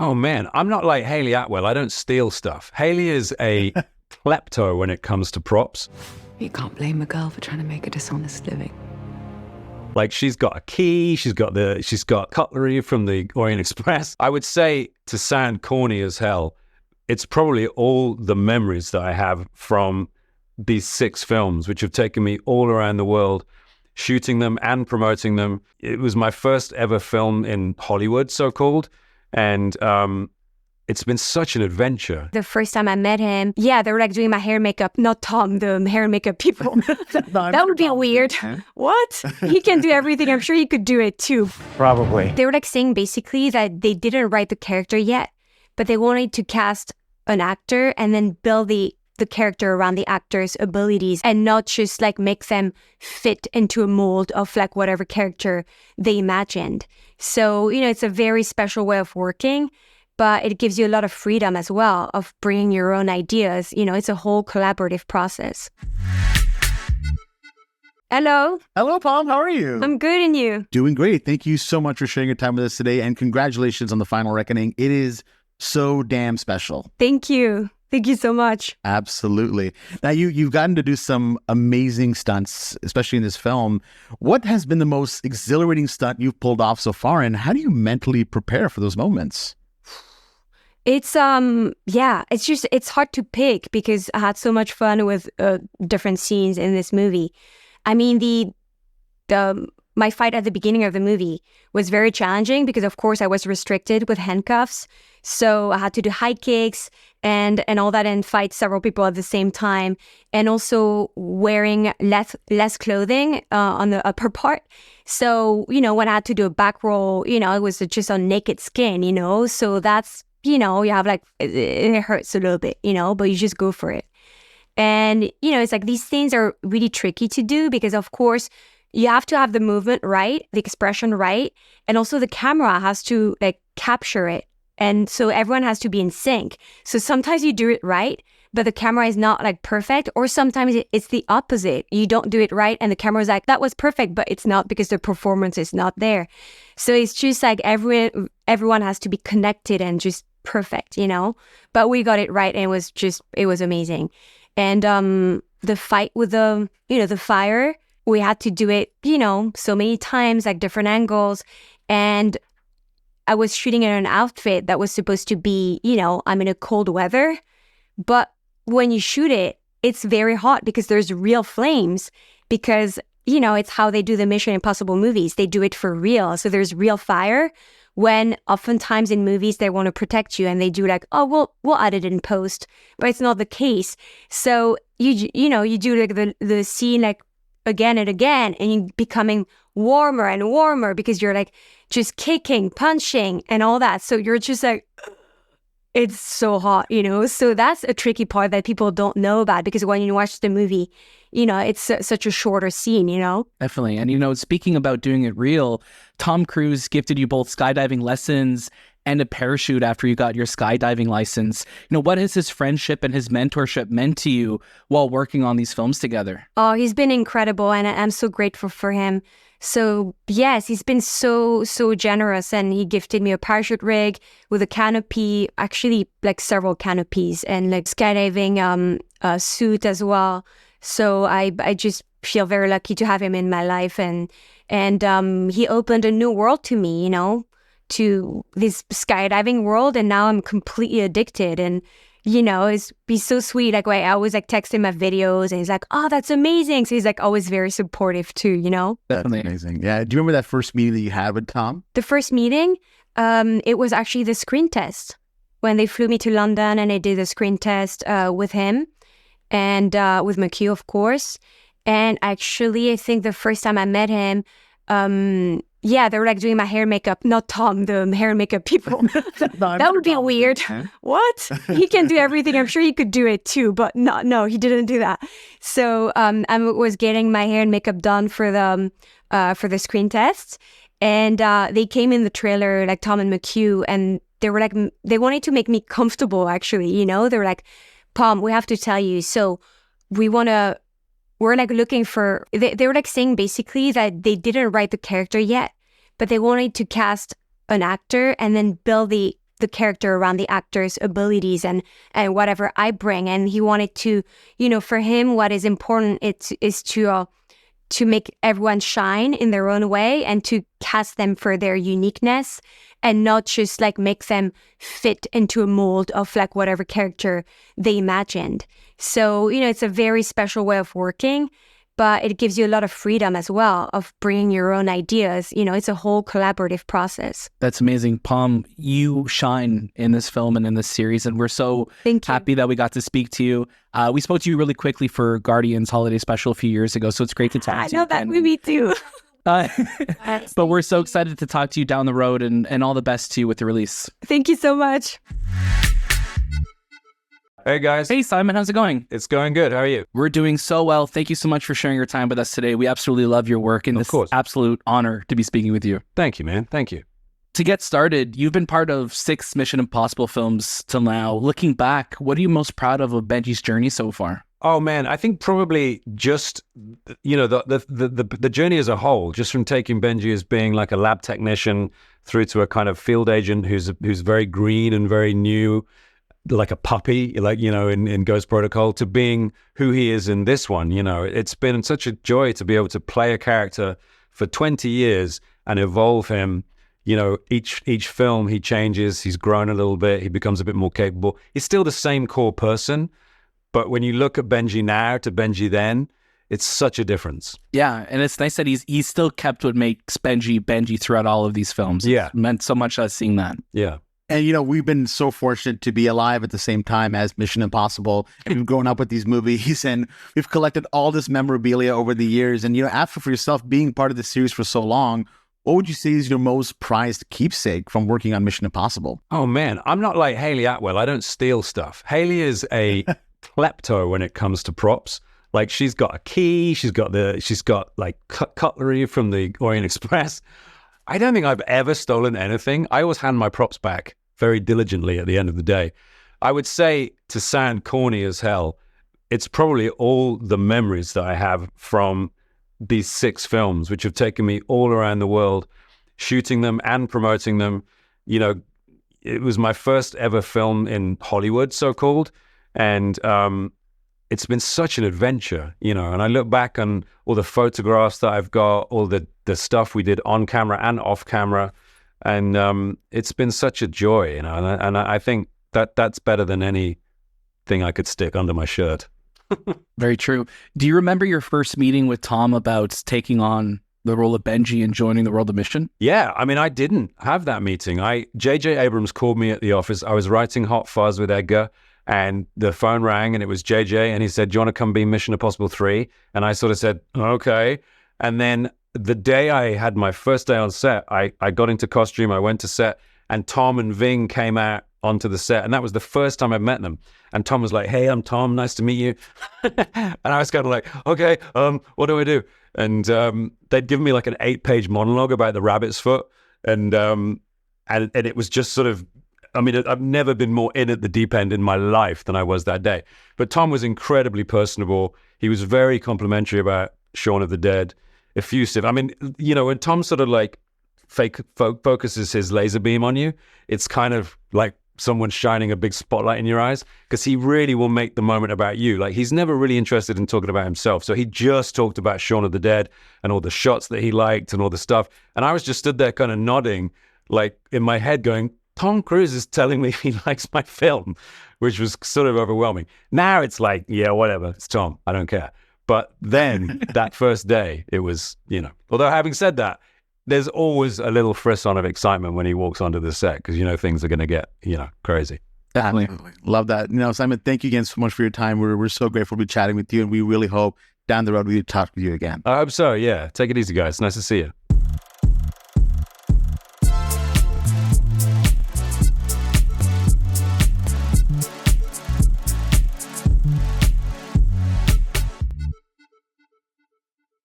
Oh man, I'm not like Haley Atwell. I don't steal stuff. Haley is a klepto when it comes to props. You can't blame a girl for trying to make a dishonest living. Like she's got a key, she's got cutlery from the Orient Express. I would say, to sound corny as hell, it's probably all the memories that I have from these 6 films, which have taken me all around the world, shooting them and promoting them. It was my first ever film in Hollywood, so-called, and it's been such an adventure. The first time I met him, they were like doing my hair and makeup, not Tom, the hair and makeup people. That would be weird. What? He can do everything. I'm sure he could do it too. Probably. They were like saying basically that they didn't write the character yet, but they wanted to cast an actor and then build the character around the actor's abilities and not just like make them fit into a mold of like whatever character they imagined. So, it's a very special way of working, but it gives you a lot of freedom as well of bringing your own ideas. It's a whole collaborative process. Hello. Hello, Pom. How are you? I'm good, and you? Doing great. Thank you so much for sharing your time with us today, and congratulations on The Final Reckoning. It is so damn special. Thank you. Thank you so much. Absolutely. Now, you've gotten to do some amazing stunts, especially in this film. What has been the most exhilarating stunt you've pulled off so far, and how do you mentally prepare for those moments? It's it's hard to pick because I had so much fun with different scenes in this movie. I mean, my fight at the beginning of the movie was very challenging because, of course, I was restricted with handcuffs. So I had to do high kicks and all that and fight several people at the same time. And also wearing less clothing on the upper part. So, when I had to do a back roll, it was just on naked skin, So that's, you have like, it hurts a little bit, but you just go for it. And, it's like these things are really tricky to do because, of course, you have to have the movement right, the expression right, and also the camera has to like capture it. And so everyone has to be in sync. So sometimes you do it right, but the camera is not like perfect, or sometimes it's the opposite. You don't do it right and the camera is like, that was perfect, but it's not because the performance is not there. So it's just like everyone has to be connected and just perfect, But we got it right and it was amazing. And the fight with the fire, we had to do it, so many times, like different angles. And I was shooting in an outfit that was supposed to be, I'm in a cold weather. But when you shoot it, it's very hot because there's real flames because, it's how they do the Mission Impossible movies. They do it for real. So there's real fire when oftentimes in movies they want to protect you and they do like, oh, we'll add it in post, but it's not the case. So you do like the scene like again and again, and you're becoming warmer and warmer because you're like just kicking, punching and all that. So you're just like, it's so hot, So that's a tricky part that people don't know about because when you watch the movie, it's such a shorter scene, Definitely. And, speaking about doing it real, Tom Cruise gifted you both skydiving lessons and a parachute after you got your skydiving license. What has his friendship and his mentorship meant to you while working on these films together? Oh, he's been incredible, and I'm so grateful for him. So yes, he's been so generous, and he gifted me a parachute rig with a canopy, actually like several canopies, and like skydiving suit as well. So I just feel very lucky to have him in my life, and he opened a new world to me, to this skydiving world, and now I'm completely addicted. And he's so sweet. Like I always like text him my videos, and he's like, "Oh, that's amazing." So he's like always very supportive too. That's amazing. Yeah. Do you remember that first meeting that you had with Tom? The first meeting, it was actually the screen test when they flew me to London, and I did the screen test with him and with McHugh, of course. And actually, I think the first time I met him, they were like doing my hair and makeup, not Tom, the hair and makeup people. That would be weird. What? He can do everything. I'm sure he could do it too, but no, he didn't do that. So I was getting my hair and makeup done for the screen tests, and they came in the trailer, like Tom and McHugh, and they were like, they wanted to make me comfortable. Actually, they were like, Pom, we have to tell you. So we're like looking for, they were like saying basically that they didn't write the character yet, but they wanted to cast an actor and then build the the character around the actor's abilities and whatever I bring. And he wanted to, for him, what is important is to make everyone shine in their own way and to cast them for their uniqueness and not just like make them fit into a mold of like whatever character they imagined. So, it's a very special way of working, but it gives you a lot of freedom as well of bringing your own ideas. It's a whole collaborative process. That's amazing. Pom, you shine in this film and in this series, and we're so happy that we got to speak to you. We spoke to you really quickly for Guardians Holiday Special a few years ago, so it's great to talk to you. I know that movie too. But we're so excited to talk to you down the road, and all the best to you with the release. Thank you so much. Hey guys. Hey Simon, how's it going? It's going good. How are you? We're doing so well. Thank you so much for sharing your time with us today. We absolutely love your work, and it's an absolute honor to be speaking with you. Thank you, man. Thank you. To get started, you've been part of 6 Mission Impossible films till now. Looking back, what are you most proud of Benji's journey so far? Oh man, I think probably just the journey as a whole, just from taking Benji as being like a lab technician through to a kind of field agent who's very green and very new, like a puppy, like, in Ghost Protocol, to being who he is in this one. It's been such a joy to be able to play a character for 20 years and evolve him. Each film he changes, he's grown a little bit, he becomes a bit more capable. He's still the same core person, but when you look at Benji now to Benji then, it's such a difference. Yeah, and it's nice that he's still kept what makes Benji throughout all of these films. Yeah. It meant so much us seeing that. Yeah. And, we've been so fortunate to be alive at the same time as Mission Impossible. And we've grown up with these movies and we've collected all this memorabilia over the years. And, after for yourself being part of the series for so long, what would you say is your most prized keepsake from working on Mission Impossible? Oh, man, I'm not like Haley Atwell. I don't steal stuff. Haley is a klepto when it comes to props. Like, she's got a key. She's got like cutlery from the Orient Express. I don't think I've ever stolen anything. I always hand my props back very diligently at the end of the day. I would say, to sound corny as hell, it's probably all the memories that I have from these 6 films, which have taken me all around the world, shooting them and promoting them. It was my first ever film in Hollywood, so-called, and it's been such an adventure, and I look back on all the photographs that I've got, all the stuff we did on camera and off camera, and it's been such a joy, and I think that's better than anything I could stick under my shirt. Very true. Do you remember your first meeting with Tom about taking on the role of Benji and joining the world of Mission? Yeah, I didn't have that meeting. J.J. Abrams called me at the office. I was writing Hot Fuzz with Edgar, and the phone rang, and it was JJ, and he said, "Do you want to come be Mission Impossible 3?" And I sort of said, "Okay." And then the day I had my first day on set, I got into costume, I went to set, and Tom and Ving came out onto the set, and that was the first time I met them. And Tom was like, "Hey, I'm Tom, nice to meet you." And I was kind of like, "Okay, what do I do?" And they'd given me like an 8-page monologue about the rabbit's foot, and it was just sort of, I've never been more in at the deep end in my life than I was that day. But Tom was incredibly personable. He was very complimentary about Shaun of the Dead, effusive. When Tom sort of like focuses his laser beam on you, it's kind of like someone shining a big spotlight in your eyes, because he really will make the moment about you. Like, he's never really interested in talking about himself. So he just talked about Shaun of the Dead and all the shots that he liked and all the stuff. And I was just stood there kind of nodding, like in my head going, Tom Cruise is telling me he likes my film, which was sort of overwhelming. Now it's like, yeah, whatever, it's Tom, I don't care. But then that first day, it was, although having said that, there's always a little frisson of excitement when he walks onto the set, because things are going to get, crazy. Definitely. Absolutely. Love that. Simon, thank you again so much for your time. We're so grateful to be chatting with you, and we really hope down the road we talk with you again. I hope so, yeah. Take it easy, guys. Nice to see you.